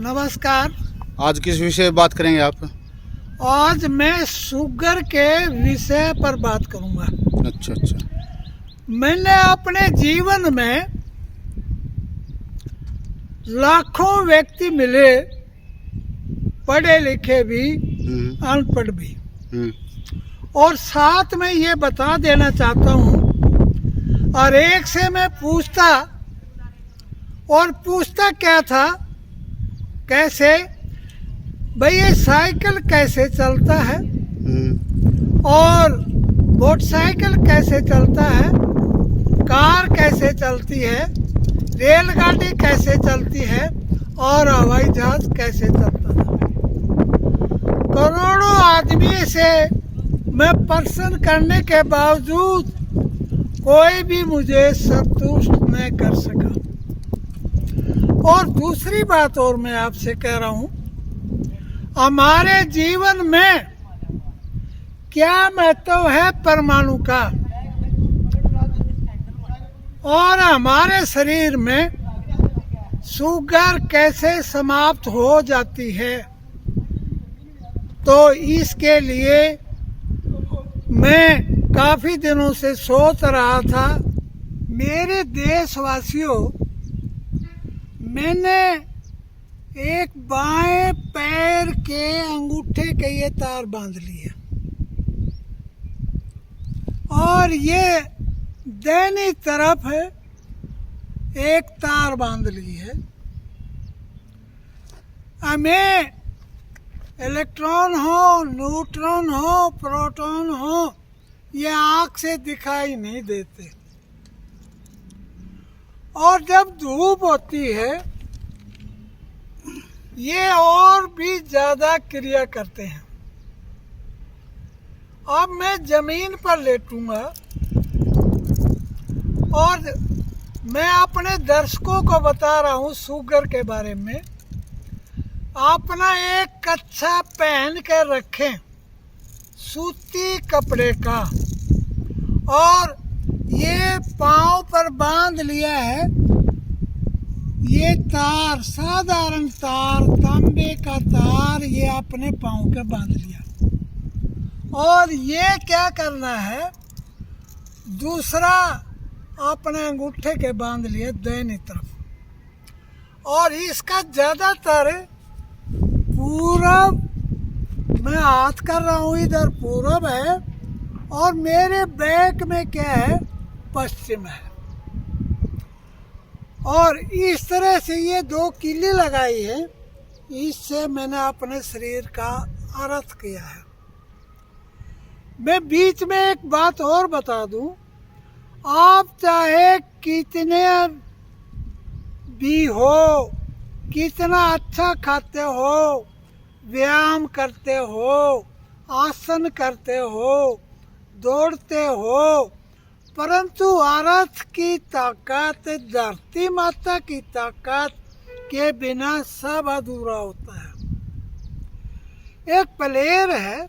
नमस्कार। आज किस विषय पर बात करेंगे आप? आज मैं शुगर के विषय पर बात करूंगा। अच्छा अच्छा। मैंने अपने जीवन में लाखों व्यक्ति मिले, पढ़े लिखे भी, अनपढ़ भी, और साथ में ये बता देना चाहता हूँ, और एक से मैं पूछता क्या था, कैसे भाई ये साइकिल कैसे चलता है, और मोटरसाइकिल कैसे चलता है, कार कैसे चलती है, रेलगाड़ी कैसे चलती है, और हवाई जहाज कैसे चलता है। करोड़ों आदमी से मैं प्रश्न करने के बावजूद कोई भी मुझे संतुष्ट नहीं कर सका। और दूसरी बात और मैं आपसे कह रहा हूं, हमारे जीवन में क्या महत्व है परमाणु का, और हमारे शरीर में शुगर कैसे समाप्त हो जाती है। तो इसके लिए मैं काफी दिनों से सोच रहा था। मेरे देशवासियों, मैंने एक बाएं पैर के अंगूठे के ये तार बांध लिए, और ये दाहिनी तरफ है एक तार बांध ली है। हमें इलेक्ट्रॉन हो, न्यूट्रॉन हो, प्रोटॉन हो, ये आँख से दिखाई नहीं देते, और जब धूप होती है ये और भी ज्यादा क्रिया करते हैं। अब मैं जमीन पर लेटूंगा और मैं अपने दर्शकों को बता रहा हूँ शुगर के बारे में। अपना एक कच्छा पहन कर रखें सूती कपड़े का, और ये पाँव पर बांध लिया है ये तार, साधारण तार, तांबे का तार, ये अपने पाँव के बांध लिया। और ये क्या करना है, दूसरा अपने अंगूठे के बांध लिया दाहिनी तरफ, और इसका ज्यादातर पूरब, मैं हाथ कर रहा हूँ इधर पूरब है, और मेरे बैक में क्या है, पश्चिम है। और इस तरह से ये दो कीली लगाई है, इससे मैंने अपने शरीर का अर्थ किया है। मैं बीच में एक बात और बता दूं, आप चाहे कितने भी हो, कितना अच्छा खाते हो, व्यायाम करते हो, आसन करते हो, दौड़ते हो, परंतु अर्थ की ताकत, धरती माता की ताकत के बिना सब अधूरा होता है। एक प्लेयर है,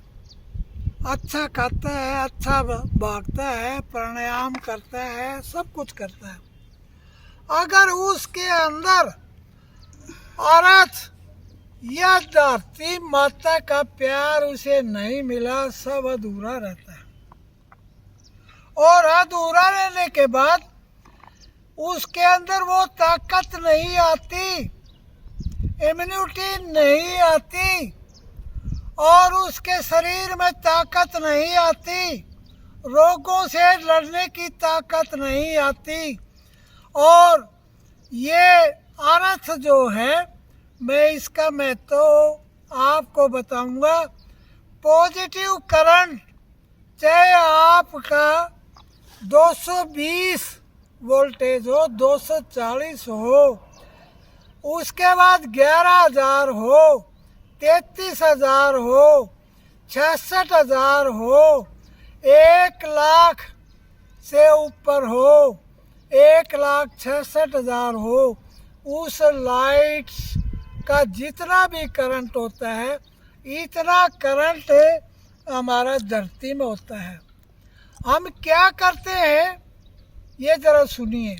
अच्छा खाता है, अच्छा भागता है, प्राणायाम करता है, सब कुछ करता है, अगर उसके अंदर अर्थ या धरती माता का प्यार उसे नहीं मिला, सब अधूरा रहता है। और अधूरा रहने के बाद उसके अंदर वो ताकत नहीं आती, इम्यूनिटी नहीं आती, और उसके शरीर में ताकत नहीं आती, रोगों से लड़ने की ताकत नहीं आती। और ये अर्थ जो है, मैं इसका महत्व आपको बताऊंगा। पॉजिटिव करंट चाहे आपका 220 वोल्टेज हो, 240 हो, उसके बाद 11,000 हो, 33,000 हो, 66,000 हो, 1,00,000 से ऊपर हो, 1,66,000 हो, उस लाइट का जितना भी करंट होता है, इतना करंट हमारा धरती में होता है। हम क्या करते हैं ये जरा सुनिए।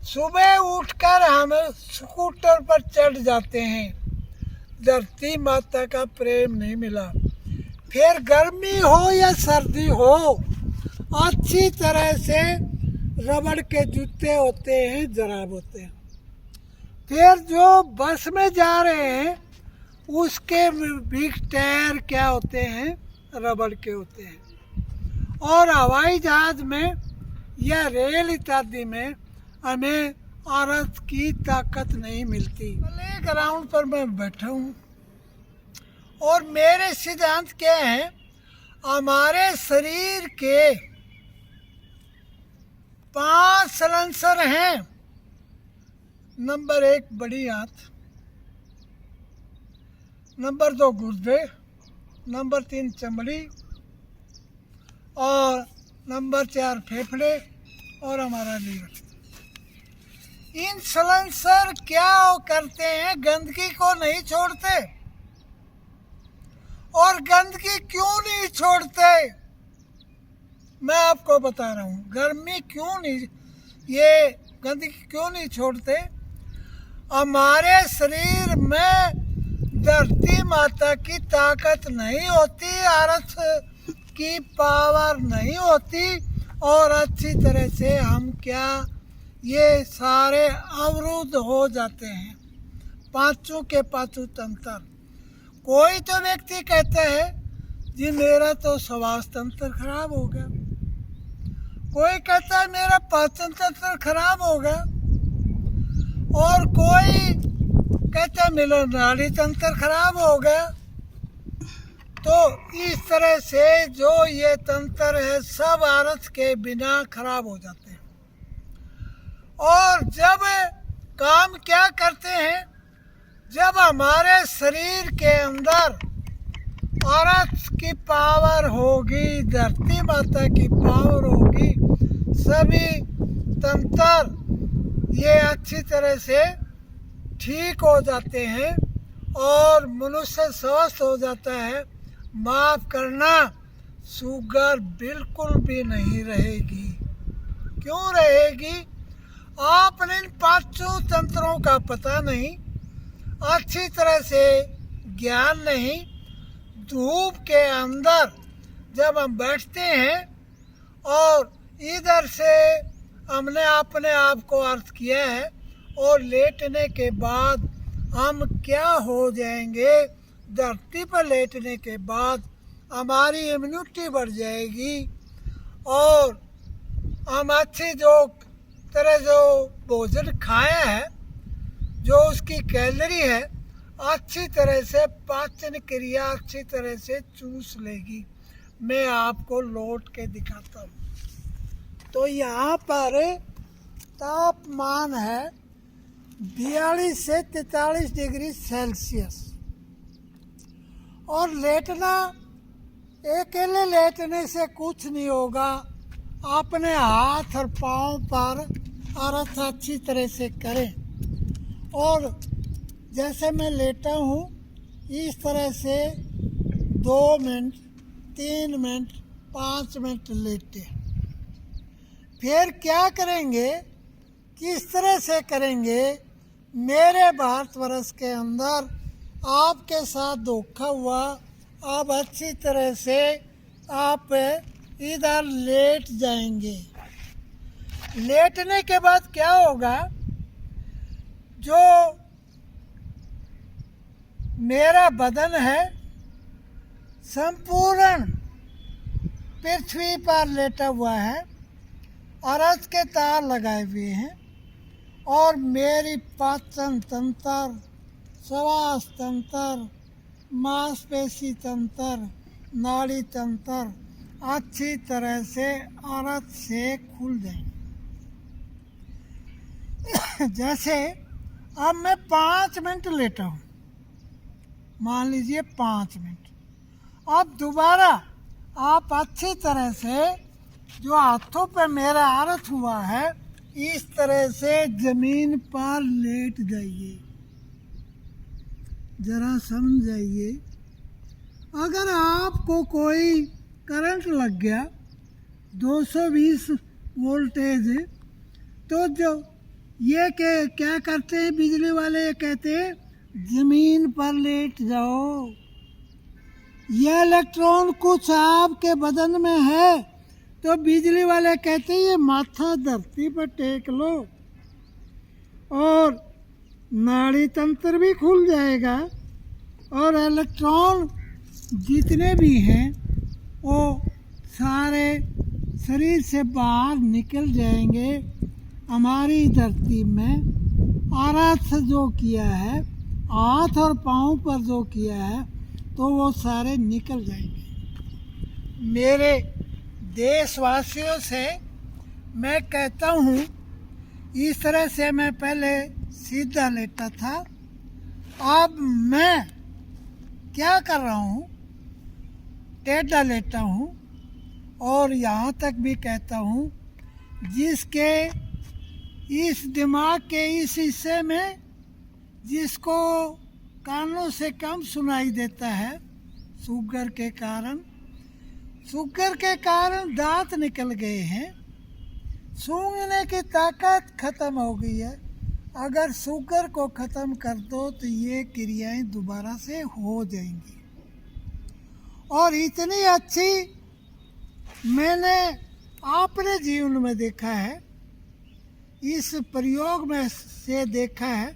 सुबह उठकर हम स्कूटर पर चढ़ जाते हैं, धरती माता का प्रेम नहीं मिला। फिर गर्मी हो या सर्दी हो, अच्छी तरह से रबड़ के जूते होते हैं, जराब होते हैं। फिर जो बस में जा रहे हैं उसके बिग टायर क्या होते हैं, रबड़ के होते हैं। और हवाई जहाज में या रेल इत्यादि में हमें औरत की ताकत नहीं मिलती। प्ले ग्राउंड पर मैं बैठा हूँ और मेरे सिद्धांत क्या है, हमारे शरीर के 5 सलेंसर हैं। नंबर 1 बड़ी आंत, नंबर 2 गुर्दे, नंबर 3 चमड़ी और नंबर 4 फेफड़े और हमारा लीवर। इन सलेंसर क्या करते हैं, गंदगी को नहीं छोड़ते। और गंदगी क्यों नहीं छोड़ते, मैं आपको बता रहा हूँ। गर्मी क्यों नहीं, ये गंदगी क्यों नहीं छोड़ते, हमारे शरीर में धरती माता की ताकत नहीं होती, औरत की पावर नहीं होती, और अच्छी तरह से हम क्या, ये सारे अवरुद्ध हो जाते हैं, पांचों के पांचों तंत्र। कोई तो व्यक्ति कहता है जी मेरा तो श्वास तंत्र खराब हो गया, कोई कहता है मेरा पाचन तंत्र खराब हो गया, और कोई कहता है मेरा नाड़ी तंत्र खराब हो गया। तो इस तरह से जो ये तंत्र है सब औरत के बिना खराब हो जाते हैं। और जब काम क्या करते हैं, जब हमारे शरीर के अंदर औरत की पावर होगी, धरती माता की पावर होगी, सभी तंत्र ये अच्छी तरह से ठीक हो जाते हैं और मनुष्य स्वस्थ हो जाता है। माफ करना, शुगर बिल्कुल भी नहीं रहेगी। क्यों रहेगी, आपने इन पांचों तंत्रों का पता नहीं, अच्छी तरह से ज्ञान नहीं। धूप के अंदर जब हम बैठते हैं और इधर से हमने अपने आप को अर्थ किया है, और लेटने के बाद हम क्या हो जाएंगे, धरती पर लेटने के बाद हमारी इम्यूनिटी बढ़ जाएगी और हम अच्छी जो तरह जो भोजन खाया है, जो उसकी कैलोरी है, अच्छी तरह से पाचन क्रिया अच्छी तरह से चूस लेगी। मैं आपको लौट के दिखाता हूँ। तो यहाँ पर तापमान है 42 से 43 डिग्री सेल्सियस, और लेटना, अकेले लेटने से कुछ नहीं होगा। अपने हाथ और पाँव पर अर्थ अच्छी तरह से करें, और जैसे मैं लेटा हूँ इस तरह से 2 मिनट, 3 मिनट, 5 मिनट लेटे। फिर क्या करेंगे, किस तरह से करेंगे, मेरे भारतवर्ष के अंदर आपके साथ धोखा हुआ। अब अच्छी तरह से आप इधर लेट जाएंगे। लेटने के बाद क्या होगा, जो मेरा बदन है संपूर्ण पृथ्वी पर लेटा हुआ है, अर्थ के तार लगाए हुए हैं, और मेरी पाचन तंत्र, श्वास तंत्र, मांसपेशी तंत्र, नाड़ी तंत्र अच्छी तरह से अर्थ से खुल जाएंगे। जैसे अब मैं 5 मिनट लेटा हूँ, मान लीजिए 5 मिनट, अब दोबारा आप अच्छी तरह से जो हाथों पे मेरा अर्थ हुआ है, इस तरह से जमीन पर लेट जाइए। जरा समझ जाइए, अगर आपको कोई करंट लग गया 220 वोल्टेज, तो जो ये क्या करते हैं बिजली वाले, ये कहते हैं जमीन पर लेट जाओ। ये इलेक्ट्रॉन कुछ आपके बदन में है तो बिजली वाले कहते हैं ये माथा धरती पर टेक लो और नाड़ी तंत्र भी खुल जाएगा और इलेक्ट्रॉन जितने भी हैं वो सारे शरीर से बाहर निकल जाएंगे। हमारी धरती में आराध जो किया है, हाथ और पाँव पर जो किया है, तो वो सारे निकल जाएंगे। मेरे देशवासियों से मैं कहता हूँ, इस तरह से मैं पहले सीधा लेटा था, अब मैं क्या कर रहा हूँ, टेढ़ा लेटा हूँ। और यहाँ तक भी कहता हूँ, जिसके इस दिमाग के इस हिस्से में जिसको कानों से कम सुनाई देता है, शुगर के कारण दांत निकल गए हैं, सूंघने की ताकत खत्म हो गई है। अगर शुगर को ख़त्म कर दो तो ये क्रियाएं दोबारा से हो जाएंगी। और इतनी अच्छी मैंने अपने जीवन में देखा है, इस प्रयोग में से देखा है,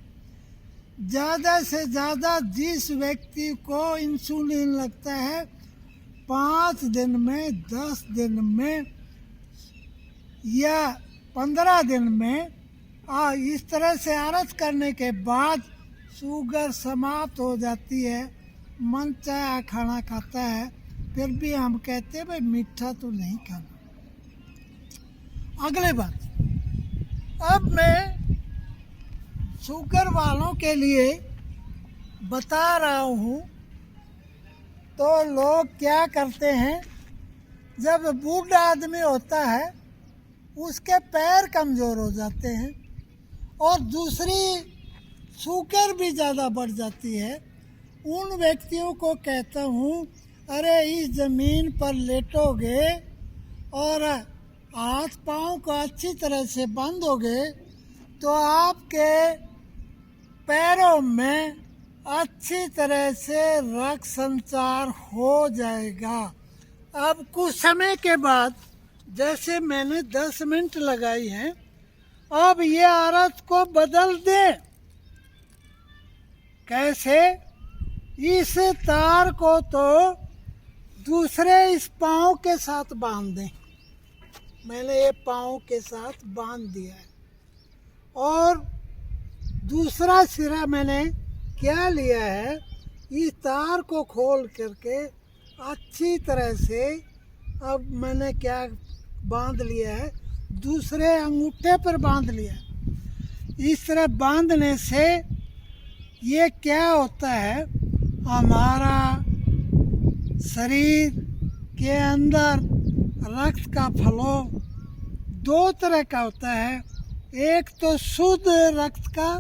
ज़्यादा से ज़्यादा जिस व्यक्ति को इंसुलिन लगता है 5 दिन में, 10 दिन में या 15 दिन में, इस तरह से आरस करने के बाद शुगर समाप्त हो जाती है। मन चाहे खाना खाता है, फिर भी हम कहते हैं भाई मीठा तो नहीं खाना। अगले बात, अब मैं शुगर वालों के लिए बता रहा हूँ। तो लोग क्या करते हैं, जब बूढ़ा आदमी होता है उसके पैर कमज़ोर हो जाते हैं और दूसरी शुगर भी ज़्यादा बढ़ जाती है। उन व्यक्तियों को कहता हूँ, अरे इस ज़मीन पर लेटोगे और हाथ पाँव को अच्छी तरह से बांधोगे तो आपके पैरों में अच्छी तरह से रक्त संचार हो जाएगा। अब कुछ समय के बाद, जैसे मैंने 10 मिनट लगाई हैं, अब ये आदत को बदल दें। कैसे? इस तार को तो दूसरे इस पाँव के साथ बांध दें। मैंने ये पाँव के साथ बांध दिया है और दूसरा सिरा मैंने क्या लिया है, इस तार को खोल करके अच्छी तरह से अब मैंने क्या बांध लिया है, दूसरे अंगूठे पर बांध लिया है। इस तरह बांधने से ये क्या होता है, हमारा शरीर के अंदर रक्त का फ्लो 2 तरह का होता है। एक तो शुद्ध रक्त का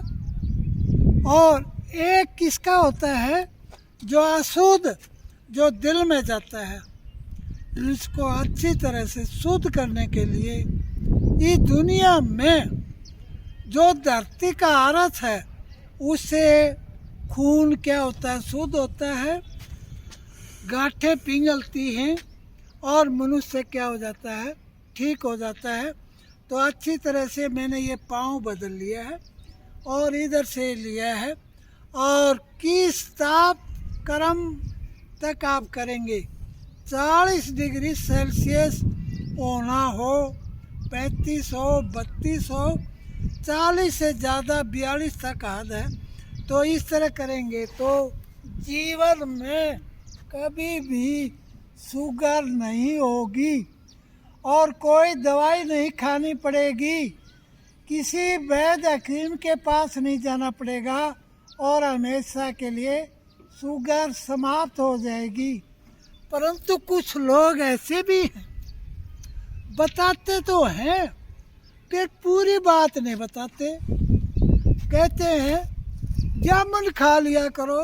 और एक किसका होता है, जो अशुद्ध, जो दिल में जाता है। इसको अच्छी तरह से शुद्ध करने के लिए इस दुनिया में जो धरती का आरस है उससे खून क्या होता है, शुद्ध होता है, गांठें पिघलती हैं और मनुष्य क्या हो जाता है, ठीक हो जाता है। तो अच्छी तरह से मैंने ये पाँव बदल लिया है और इधर से लिया है। और किस ताप क्रम तक आप करेंगे, 40 डिग्री सेल्सियस होना हो, 35 हो, 32 हो, 40 से ज़्यादा 42 तक हद है। तो इस तरह करेंगे तो जीवन में कभी भी शुगर नहीं होगी और कोई दवाई नहीं खानी पड़ेगी, किसी वैद्य हकीम के पास नहीं जाना पड़ेगा और हमेशा के लिए शुगर समाप्त हो जाएगी। परंतु कुछ लोग ऐसे भी हैं, बताते तो हैं फिर पूरी बात नहीं बताते। कहते हैं जामुन खा लिया करो।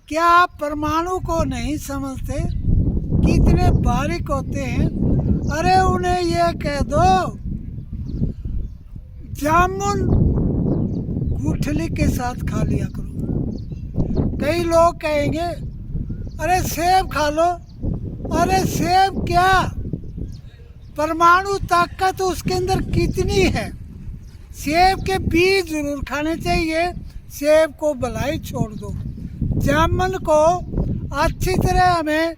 क्या आप परमाणु को नहीं समझते कितने बारीक होते हैं? अरे उन्हें ये कह दो जामुन गुठली के साथ खा लिया करो। कई लोग कहेंगे अरे सेब खा लो। अरे सेब क्या, परमाणु ताकत उसके अंदर कितनी है। सेब के बीज जरूर खाने चाहिए, सेब को भलाई छोड़ दो। जामुन को अच्छी तरह हमें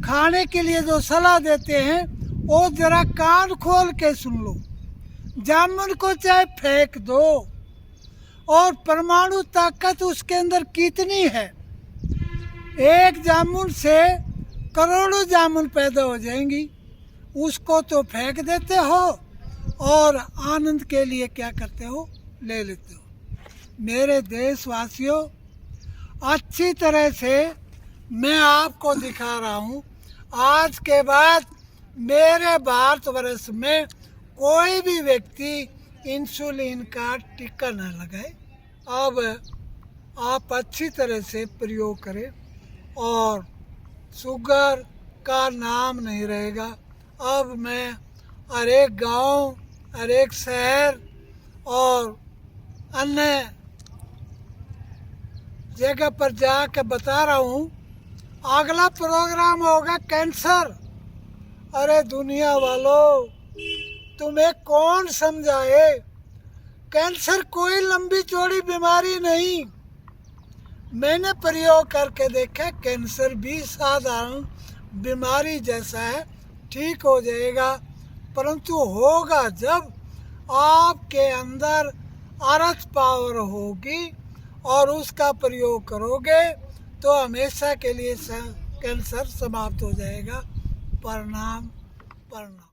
खाने के लिए जो सलाह देते हैं वो जरा कान खोल के सुन लो। जामुन को चाहे फेंक दो, और परमाणु ताकत उसके अंदर कितनी है। एक जामुन से करोड़ों जामुन पैदा हो जाएंगी, उसको तो फेंक देते हो और आनंद के लिए क्या करते हो, ले लेते हो। मेरे देशवासियों, अच्छी तरह से मैं आपको दिखा रहा हूँ, आज के बाद मेरे भारतवर्ष में कोई भी व्यक्ति इंसुलिन का टीका न लगाए। अब आप अच्छी तरह से प्रयोग करें और शुगर का नाम नहीं रहेगा। अब मैं हर एक गांव, हर एक शहर और अन्य जगह पर जाकर बता रहा हूँ। अगला प्रोग्राम होगा कैंसर। अरे दुनिया वालों, तुम्हें कौन समझाए, कैंसर कोई लंबी चौड़ी बीमारी नहीं। मैंने प्रयोग करके देखा, कैंसर भी साधारण बीमारी जैसा है, ठीक हो जाएगा। परंतु होगा जब आपके अंदर अर्थ पावर होगी और उसका प्रयोग करोगे तो हमेशा के लिए कैंसर समाप्त हो जाएगा। प्रणाम प्रणाम।